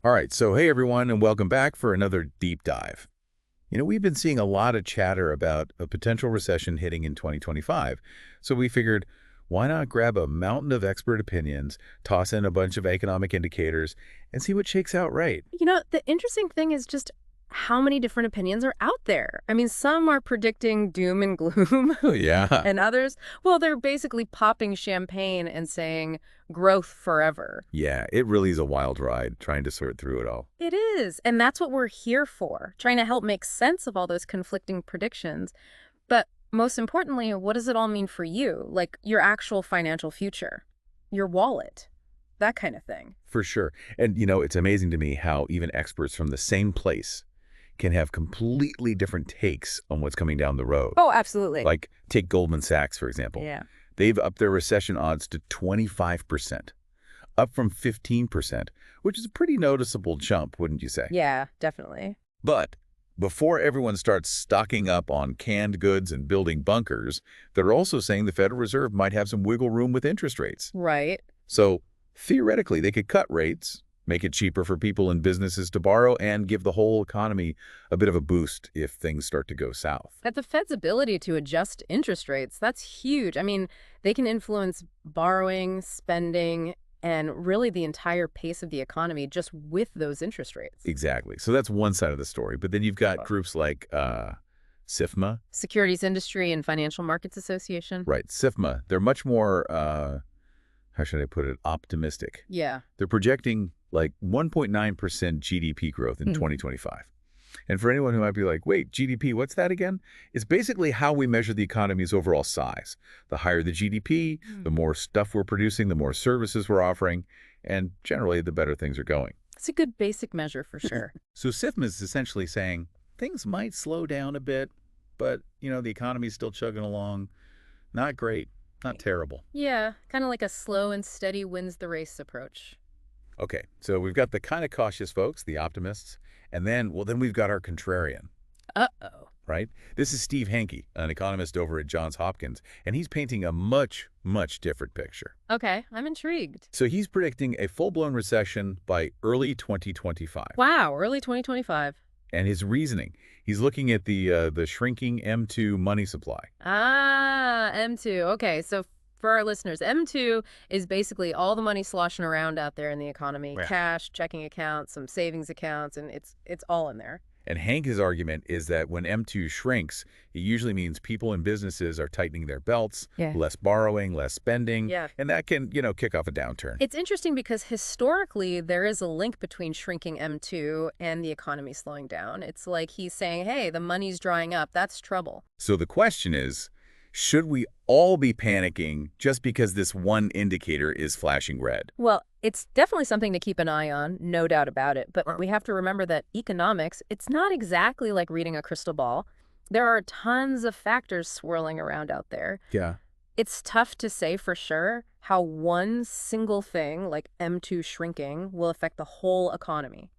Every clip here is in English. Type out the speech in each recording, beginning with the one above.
All right, so hey everyone, and welcome back for another deep dive. We've been seeing a lot of chatter about a potential recession hitting in 2025, so we figured, why not grab a mountain of expert opinions, toss in a bunch of economic indicators, and see what shakes out right? The interesting thing is just how many different opinions are out there. I mean, some are predicting doom and gloom, Oh, yeah. and others, well, they're basically popping champagne and saying growth forever. Yeah, it really is a wild ride trying to sort through it all. It is, and that's what we're here for, trying to help make sense of all those conflicting predictions. But most importantly, what does it all mean for you? Like your actual financial future, your wallet, that kind of thing. For sure. And it's amazing to me how even experts from the same place can have completely different takes on what's coming down the road. Oh, absolutely. Like, take Goldman Sachs, for example. Yeah. They've upped their recession odds to 25%, up from 15%, which is a pretty noticeable jump, wouldn't you say? Yeah, definitely. But before everyone starts stocking up on canned goods and building bunkers, they're also saying the Federal Reserve might have some wiggle room with interest rates. Right. So theoretically, they could cut rates, make it cheaper for people and businesses to borrow, and give the whole economy a bit of a boost if things start to go south. At the Fed's ability to adjust interest rates, that's huge. I mean, they can influence borrowing, spending, and really the entire pace of the economy just with those interest rates. Exactly. So that's one side of the story. But then you've got groups like SIFMA. Securities Industry and Financial Markets Association. Right, SIFMA. They're much more, how should I put it, optimistic. Yeah. They're projecting like 1.9% GDP growth in 2025. And for anyone who might be like, wait, GDP, what's that again? It's basically how we measure the economy's overall size. The higher the GDP, the more stuff we're producing, the more services we're offering, and generally the better things are going. It's a good basic measure for sure. So SIFMA is essentially saying things might slow down a bit, but, the economy's still chugging along. Not great, not terrible. Yeah, kind of like a slow and steady wins the race approach. Okay, so we've got the kind of cautious folks, the optimists, and then we've got our contrarian, Uh-oh. right? This is Steve Hanke, an economist over at Johns Hopkins, and he's painting a much, much different picture. Okay, I'm intrigued. So he's predicting a full-blown recession by early 2025. Wow, early 2025. And his reasoning, he's looking at the shrinking M2 money supply. Ah, M2. Okay, so for our listeners, M2 is basically all the money sloshing around out there in the economy. Yeah. Cash, checking accounts, some savings accounts, and it's all in there. And Hanke's argument is that when M2 shrinks, it usually means people and businesses are tightening their belts, Yeah. less borrowing, less spending, Yeah. and that can, kick off a downturn. It's interesting because historically there is a link between shrinking M2 and the economy slowing down. It's like he's saying, hey, the money's drying up. That's trouble. So the question is, should we all be panicking just because this one indicator is flashing red? Well, it's definitely something to keep an eye on, no doubt about it. But we have to remember that economics, it's not exactly like reading a crystal ball. There are tons of factors swirling around out there. Yeah. It's tough to say for sure how one single thing, like M2 shrinking, will affect the whole economy.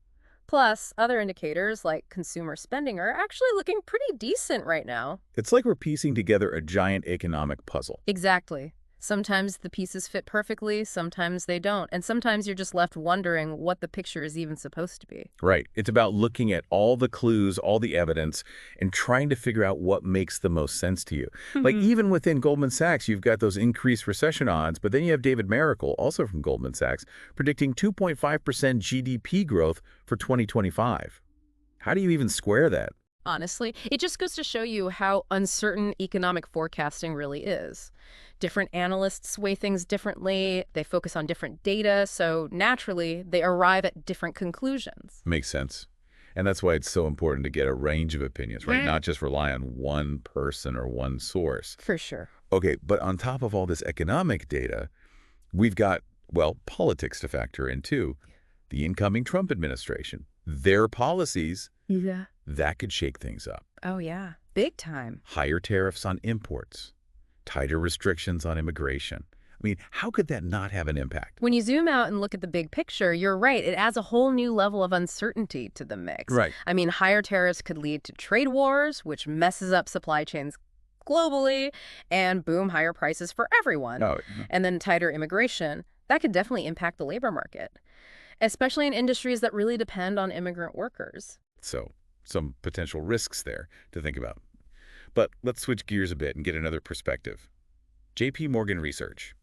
Plus, other indicators like consumer spending are actually looking pretty decent right now. It's like we're piecing together a giant economic puzzle. Exactly. Sometimes the pieces fit perfectly, sometimes they don't. And sometimes you're just left wondering what the picture is even supposed to be. Right. It's about looking at all the clues, all the evidence, and trying to figure out what makes the most sense to you. Like even within Goldman Sachs, you've got those increased recession odds, but then you have David Miracle, also from Goldman Sachs, predicting 2.5% GDP growth for 2025. How do you even square that? Honestly, it just goes to show you how uncertain economic forecasting really is. Different analysts weigh things differently, they focus on different data, so naturally, they arrive at different conclusions. Makes sense. And that's why it's so important to get a range of opinions, right? Not just rely on one person or one source. For sure. Okay, but on top of all this economic data, we've got, well, politics to factor in too. The incoming Trump administration, their policies, Yeah. that could shake things up. Oh, yeah. Big time. Higher tariffs on imports, tighter restrictions on immigration. I mean, how could that not have an impact? When you zoom out and look at the big picture, you're right. It adds a whole new level of uncertainty to the mix. Right. I mean, higher tariffs could lead to trade wars, which messes up supply chains globally, and boom, higher prices for everyone. Oh, And then tighter immigration, that could definitely impact the labor market. especially in industries that really depend on immigrant workers. So some potential risks there to think about. But let's switch gears a bit and get another perspective. JP Morgan Research.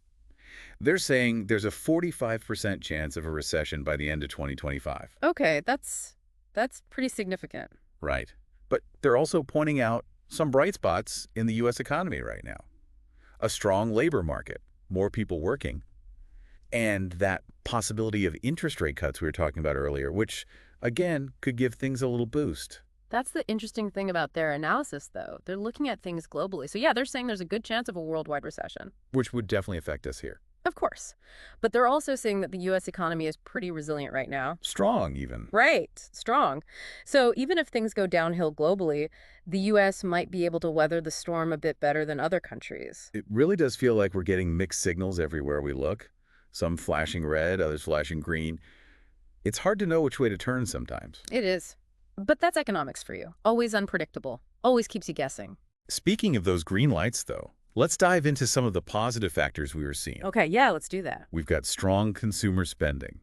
They're saying there's a 45% chance of a recession by the end of 2025. Okay, that's pretty significant. Right. But they're also pointing out some bright spots in the U.S. economy right now. A strong labor market, more people working, and that possibility of interest rate cuts we were talking about earlier, which, again, could give things a little boost. That's the interesting thing about their analysis, though. They're looking at things globally. So yeah, they're saying there's a good chance of a worldwide recession. Which would definitely affect us here. Of course. But they're also saying that the U.S. economy is pretty resilient right now. Strong, even. Right. Strong. So even if things go downhill globally, the U.S. might be able to weather the storm a bit better than other countries. It really does feel like we're getting mixed signals everywhere we look. Some flashing red, others flashing green. It's hard to know which way to turn sometimes. It is. But that's economics for you. Always unpredictable. Always keeps you guessing. Speaking of those green lights, though, let's dive into some of the positive factors we were seeing. Okay, yeah, let's do that. We've got strong consumer spending,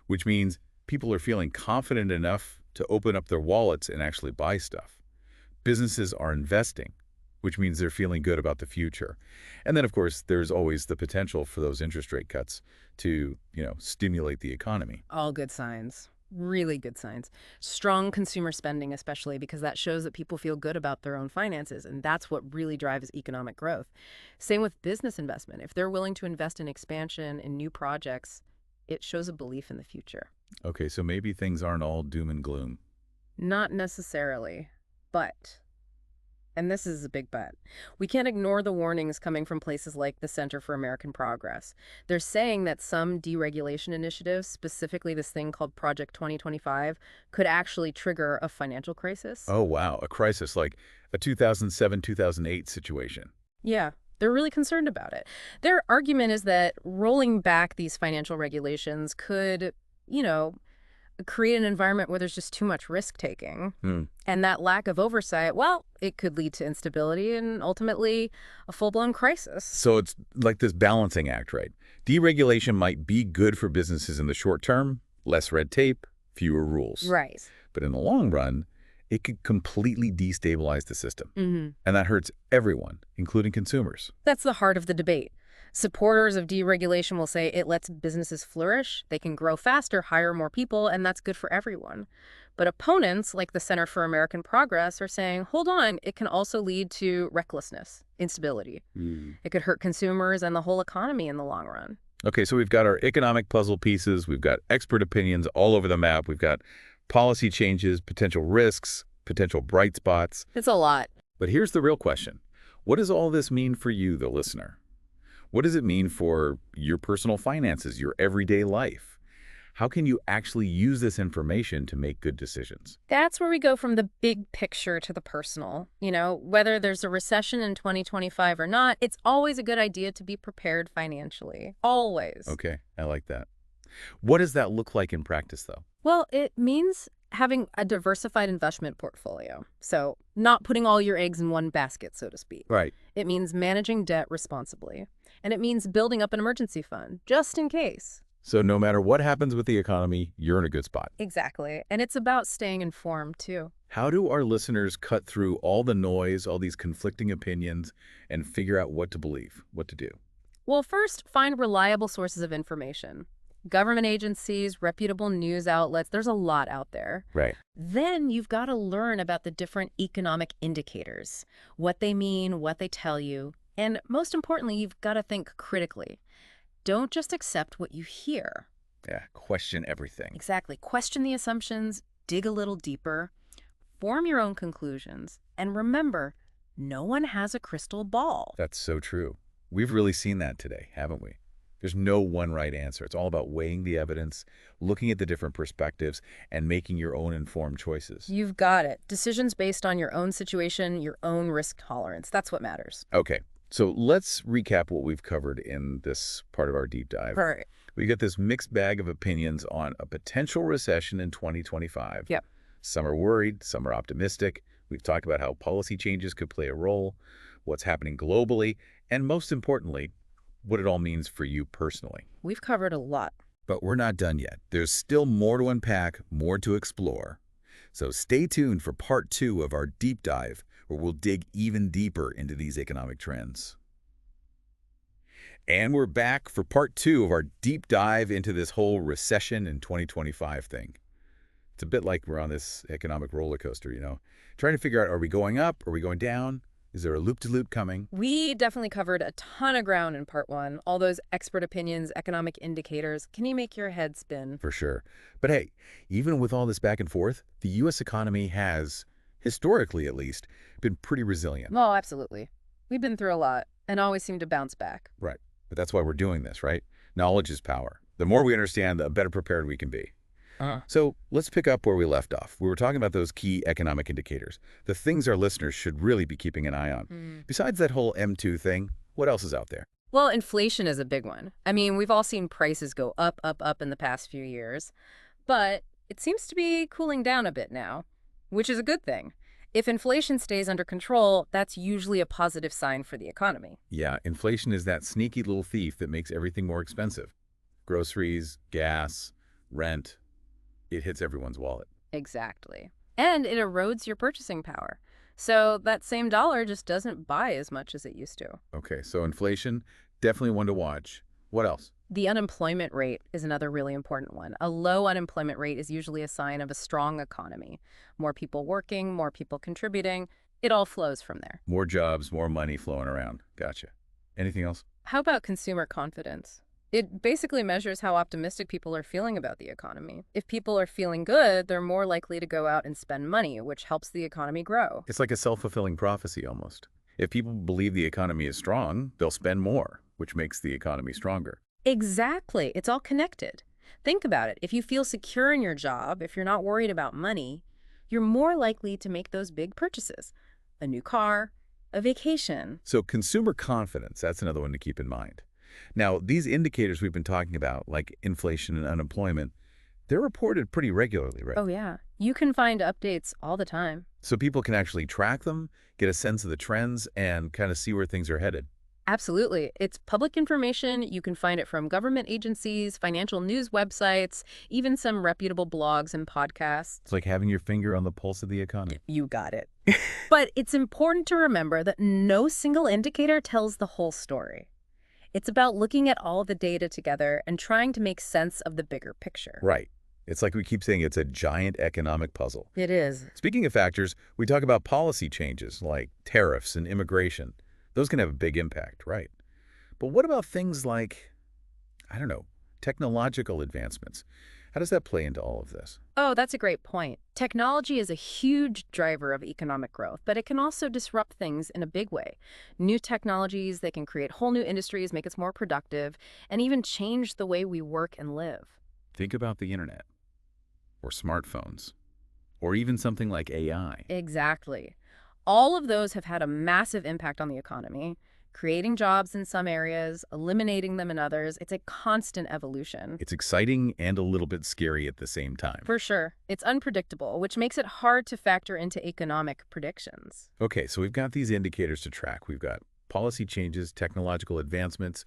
which means people are feeling confident enough to open up their wallets and actually buy stuff. Businesses are investing, which means they're feeling good about the future. And then, of course, there's always the potential for those interest rate cuts to, stimulate the economy. All good signs. Really good signs. Strong consumer spending, especially because that shows that people feel good about their own finances, and that's what really drives economic growth. Same with business investment. If they're willing to invest in expansion, in new projects, it shows a belief in the future. Okay, so maybe things aren't all doom and gloom. Not necessarily, but, and this is a big but, we can't ignore the warnings coming from places like the Center for American Progress. They're saying that some deregulation initiatives, specifically this thing called Project 2025, could actually trigger a financial crisis. Oh, wow, a crisis like a 2007-2008 situation. Yeah, they're really concerned about it. Their argument is that rolling back these financial regulations could, create an environment where there's just too much risk-taking. And that lack of oversight, well, it could lead to instability and ultimately a full-blown crisis. So it's like this balancing act, right? Deregulation might be good for businesses in the short term, less red tape, fewer rules. Right. But in the long run, it could completely destabilize the system. Mm-hmm. And that hurts everyone, including consumers. That's the heart of the debate. Supporters of deregulation will say it lets businesses flourish, they can grow faster, hire more people, and that's good for everyone. But opponents, like the Center for American Progress, are saying, hold on, it can also lead to recklessness, instability. It could hurt consumers and the whole economy in the long run. Okay, so we've got our economic puzzle pieces, we've got expert opinions all over the map, we've got policy changes, potential risks, potential bright spots. It's a lot. But here's the real question. What does all this mean for you, the listener? What does it mean for your personal finances, your everyday life? How can you actually use this information to make good decisions? That's where we go from the big picture to the personal. Whether there's a recession in 2025 or not, it's always a good idea to be prepared financially. Always. Okay, I like that. What does that look like in practice, though? Well, it means having a diversified investment portfolio. So not putting all your eggs in one basket, so to speak. Right. It means managing debt responsibly. And it means building up an emergency fund, just in case. So no matter what happens with the economy, you're in a good spot. Exactly. And it's about staying informed, too. How do our listeners cut through all the noise, all these conflicting opinions, and figure out what to believe, what to do? Well, first, find reliable sources of information. Government agencies, reputable news outlets, there's a lot out there. Right. Then you've got to learn about the different economic indicators, what they mean, what they tell you. And most importantly, you've got to think critically. Don't just accept what you hear. Yeah, question everything. Exactly. Question the assumptions, dig a little deeper, form your own conclusions, and remember, no one has a crystal ball. That's so true. We've really seen that today, haven't we? There's no one right answer. It's all about weighing the evidence, looking at the different perspectives, and making your own informed choices. You've got it. Decisions based on your own situation, your own risk tolerance. That's what matters. Okay. So let's recap what we've covered in this part of our deep dive. All right. We got this mixed bag of opinions on a potential recession in 2025. Yep. Some are worried, some are optimistic. We've talked about how policy changes could play a role, what's happening globally, and most importantly, what it all means for you personally. We've covered a lot. But we're not done yet. There's still more to unpack, more to explore. So stay tuned for part 2 of our deep dive, where we'll dig even deeper into these economic trends. And we're back for part 2 of our deep dive into this whole recession in 2025 thing. It's a bit like we're on this economic roller coaster, trying to figure out, are we going up? Are we going down? Is there a loop-to-loop coming? We definitely covered a ton of ground in part 1. All those expert opinions, economic indicators. Can you make your head spin? For sure. But hey, even with all this back and forth, the U.S. economy has, historically at least, been pretty resilient. Oh, absolutely. We've been through a lot and always seem to bounce back. Right. But that's why we're doing this, right? Knowledge is power. The more we understand, the better prepared we can be. So let's pick up where we left off. We were talking about those key economic indicators, the things our listeners should really be keeping an eye on. Besides that whole M2 thing, what else is out there? Well, inflation is a big one. I mean, we've all seen prices go up, up, up in the past few years, but it seems to be cooling down a bit now, which is a good thing. If inflation stays under control, that's usually a positive sign for the economy. Yeah, inflation is that sneaky little thief that makes everything more expensive. Groceries, gas, rent. It hits everyone's wallet. Exactly. And it erodes your purchasing power. So that same dollar just doesn't buy as much as it used to. Okay, so inflation, definitely one to watch. What else? The unemployment rate is another really important one. A low unemployment rate is usually a sign of a strong economy. More people working, more people contributing. It all flows from there. More jobs, more money flowing around. Gotcha. Anything else? How about consumer confidence? It basically measures how optimistic people are feeling about the economy. If people are feeling good, they're more likely to go out and spend money, which helps the economy grow. It's like a self-fulfilling prophecy almost. If people believe the economy is strong, they'll spend more, which makes the economy stronger. Exactly. It's all connected. Think about it. If you feel secure in your job, if you're not worried about money, you're more likely to make those big purchases. A new car, a vacation. So consumer confidence, that's another one to keep in mind. Now, these indicators we've been talking about, like inflation and unemployment, they're reported pretty regularly, right? Oh, yeah. You can find updates all the time. So people can actually track them, get a sense of the trends, and kind of see where things are headed. Absolutely. It's public information. You can find it from government agencies, financial news websites, even some reputable blogs and podcasts. It's like having your finger on the pulse of the economy. You got it. But it's important to remember that no single indicator tells the whole story. It's about looking at all the data together and trying to make sense of the bigger picture. Right. It's like we keep saying, it's a giant economic puzzle. It is. Speaking of factors, we talk about policy changes like tariffs and immigration. Those can have a big impact, right? But what about things like, I don't know, technological advancements? How does that play into all of this? Oh, that's a great point. Technology is a huge driver of economic growth, but it can also disrupt things in a big way. New technologies, they can create whole new industries, make us more productive, and even change the way we work and live. Think about the internet, or smartphones, or even something like AI. Exactly. All of those have had a massive impact on the economy, creating jobs in some areas, eliminating them in others. It's a constant evolution. It's exciting and a little bit scary at the same time. For sure. It's unpredictable, which makes it hard to factor into economic predictions. Okay, so we've got these indicators to track. We've got policy changes, technological advancements.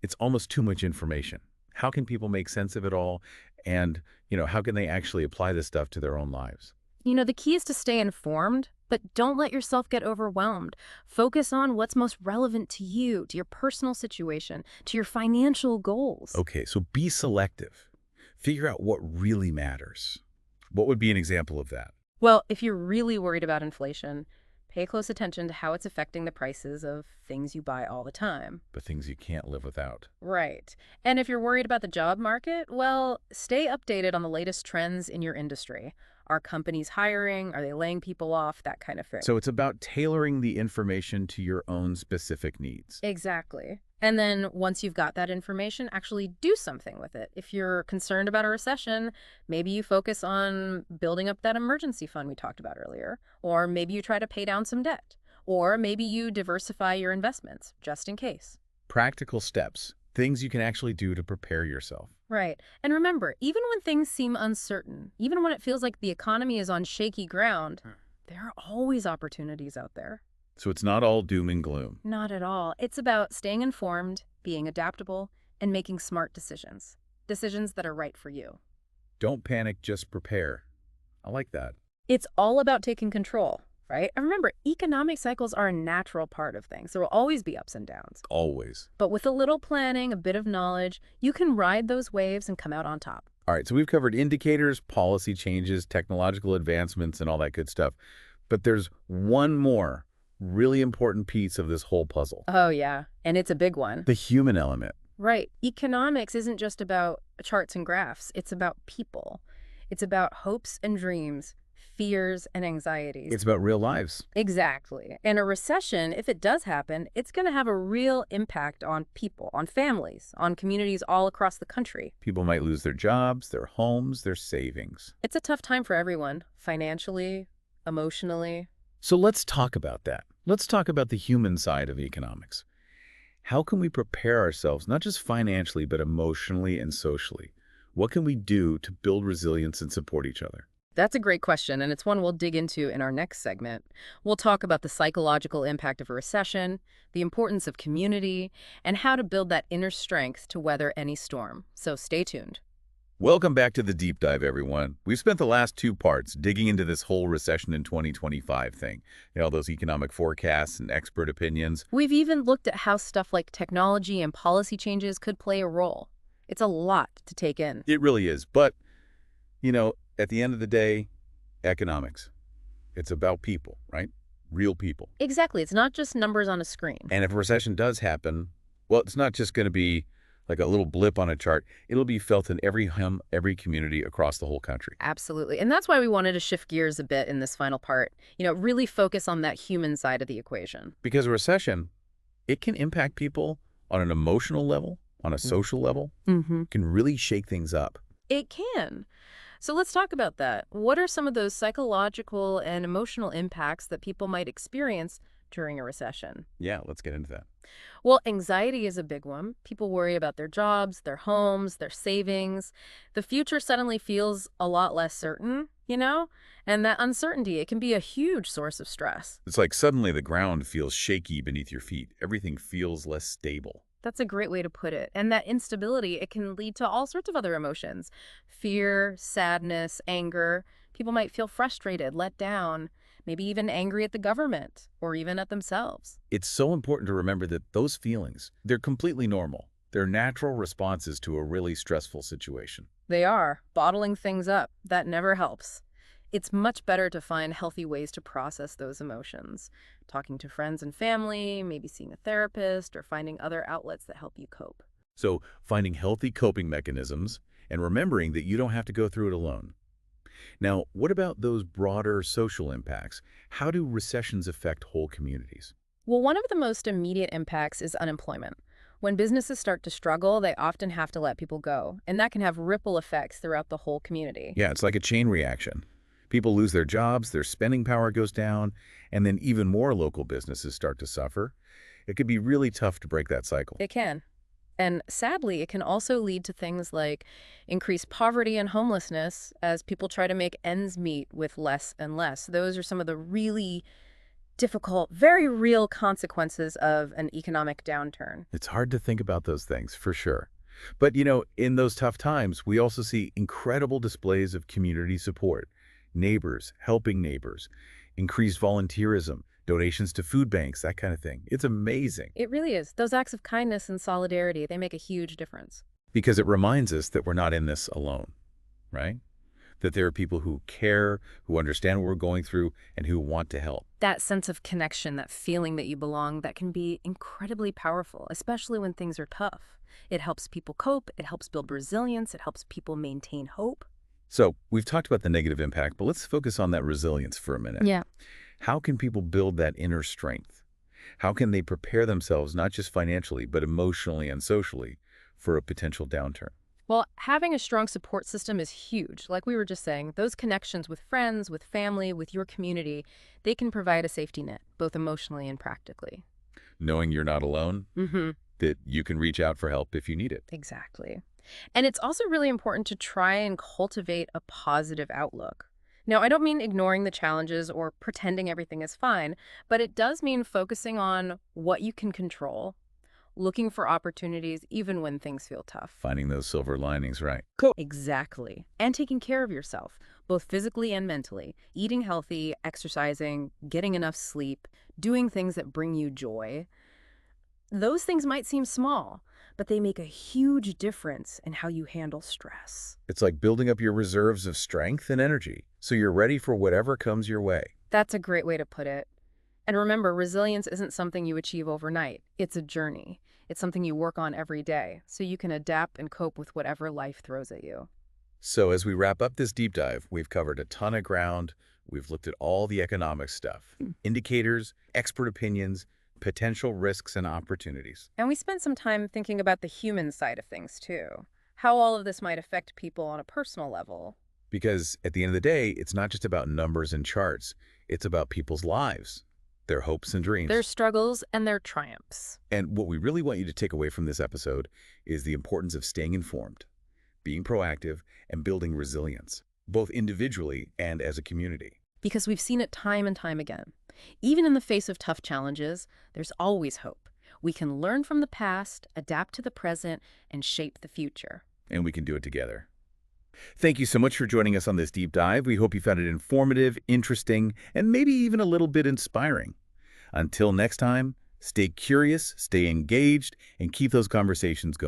It's almost too much information. How can people make sense of it all? And, how can they actually apply this stuff to their own lives? The key is to stay informed, but don't let yourself get overwhelmed. Focus on what's most relevant to you, to your personal situation, to your financial goals. Okay, so be selective. Figure out what really matters. What would be an example of that? Well, if you're really worried about inflation, pay close attention to how it's affecting the prices of things you buy all the time. The things you can't live without. Right. And if you're worried about the job market, well, stay updated on the latest trends in your industry. Are companies hiring? Are they laying people off? That kind of thing. So it's about tailoring the information to your own specific needs. Exactly. And then once you've got that information, actually do something with it. If you're concerned about a recession, maybe you focus on building up that emergency fund we talked about earlier. Or maybe you try to pay down some debt. Or maybe you diversify your investments, just in case. Practical steps. Things you can actually do to prepare yourself. Right. And remember, even when things seem uncertain, even when it feels like the economy is on shaky ground, there are always opportunities out there. So it's not all doom and gloom. Not at all. It's about staying informed, being adaptable, and making smart decisions. decisions that are right for you. Don't panic, just prepare. I like that. It's all about taking control, right? And remember, economic cycles are a natural part of things. There will always be ups and downs. Always. But with a little planning, a bit of knowledge, you can ride those waves and come out on top. All right, so we've covered indicators, policy changes, technological advancements, and all that good stuff. But there's one more really important piece of this whole puzzle. Oh, yeah. And it's a big one. The human element. Right. Economics isn't just about charts and graphs. It's about people. It's about hopes and dreams, fears and anxieties. It's about real lives. Exactly. And a recession, if it does happen, it's going to have a real impact on people, on families, on communities all across the country. People might lose their jobs, their homes, their savings. It's a tough time for everyone, financially, emotionally. So let's talk about that. Let's talk about the human side of economics. How can we prepare ourselves, not just financially, but emotionally and socially? What can we do to build resilience and support each other? That's a great question, and it's one we'll dig into in our next segment. We'll talk about the psychological impact of a recession, the importance of community, and how to build that inner strength to weather any storm. So stay tuned. Welcome back to the deep dive, everyone. We've spent the last two parts digging into this whole recession in 2025 thing. All those economic forecasts and expert opinions. We've even looked at how stuff like technology and policy changes could play a role. It's a lot to take in. It really is. But, at the end of the day, economics. It's about people, right? Real people. Exactly. It's not just numbers on a screen. And if a recession does happen, well, it's not just going to be like a little blip on a chart. It'll be felt in every home, every community across the whole country. Absolutely. And that's why we wanted to shift gears a bit in this final part. Really focus on that human side of the equation. Because a recession, it can impact people on an emotional level, on a social level. Can really shake things up. It can. So let's talk about that. What are some of those psychological and emotional impacts that people might experience during a recession? Yeah, let's get into that. Well, anxiety is a big one. People worry about their jobs, their homes, their savings. The future suddenly feels a lot less certain, And that uncertainty, it can be a huge source of stress. It's like suddenly the ground feels shaky beneath your feet. Everything feels less stable. That's a great way to put it. And that instability, it can lead to all sorts of other emotions. Fear, sadness, anger. People might feel frustrated, let down, maybe even angry at the government or even at themselves. It's so important to remember that those feelings, they're completely normal. They're natural responses to a really stressful situation. They are. Bottling things up, that never helps. It's much better to find healthy ways to process those emotions. Talking to friends and family, maybe seeing a therapist, or finding other outlets that help you cope. So finding healthy coping mechanisms and remembering that you don't have to go through it alone. Now, what about those broader social impacts? How do recessions affect whole communities? Well, one of the most immediate impacts is unemployment. When businesses start to struggle, they often have to let people go, and that can have ripple effects throughout the whole community. Yeah, it's like a chain reaction. People lose their jobs, their spending power goes down, and then even more local businesses start to suffer. It could be really tough to break that cycle. It can. And sadly, it can also lead to things like increased poverty and homelessness as people try to make ends meet with less and less. Those are some of the really difficult, very real consequences of an economic downturn. It's hard to think about those things, for sure. But, in those tough times, we also see incredible displays of community support. Neighbors helping neighbors, increased volunteerism, donations to food banks, that kind of thing. It's amazing. It really is. Those acts of kindness and solidarity, they make a huge difference. Because it reminds us that we're not in this alone, right? That there are people who care, who understand what we're going through, and who want to help. That sense of connection, that feeling that you belong, that can be incredibly powerful, especially when things are tough. It helps people cope, it helps build resilience, it helps people maintain hope. So we've talked about the negative impact, but let's focus on that resilience for a minute. Yeah. How can people build that inner strength? How can they prepare themselves, not just financially, but emotionally and socially, for a potential downturn? Well, having a strong support system is huge. Like we were just saying, those connections with friends, with family, with your community, they can provide a safety net, both emotionally and practically. Knowing you're not alone, that you can reach out for help if you need it. Exactly. And it's also really important to try and cultivate a positive outlook. Now, I don't mean ignoring the challenges or pretending everything is fine, but it does mean focusing on what you can control, looking for opportunities even when things feel tough. Finding those silver linings, right? Exactly. And taking care of yourself, both physically and mentally. Eating healthy, exercising, getting enough sleep, doing things that bring you joy. Those things might seem small, but they make a huge difference in how you handle stress. It's like building up your reserves of strength and energy, so you're ready for whatever comes your way. That's a great way to put it. And remember, resilience isn't something you achieve overnight. It's a journey. It's something you work on every day, so you can adapt and cope with whatever life throws at you. So as we wrap up this deep dive, we've covered a ton of ground. We've looked at all the economic stuff, indicators, expert opinions, potential risks and opportunities. And we spent some time thinking about the human side of things, too. How all of this might affect people on a personal level. Because at the end of the day, it's not just about numbers and charts. It's about people's lives, their hopes and dreams. Their struggles and their triumphs. And what we really want you to take away from this episode is the importance of staying informed, being proactive, and building resilience, both individually and as a community. Because we've seen it time and time again. Even in the face of tough challenges, there's always hope. We can learn from the past, adapt to the present, and shape the future. And we can do it together. Thank you so much for joining us on this deep dive. We hope you found it informative, interesting, and maybe even a little bit inspiring. Until next time, stay curious, stay engaged, and keep those conversations going.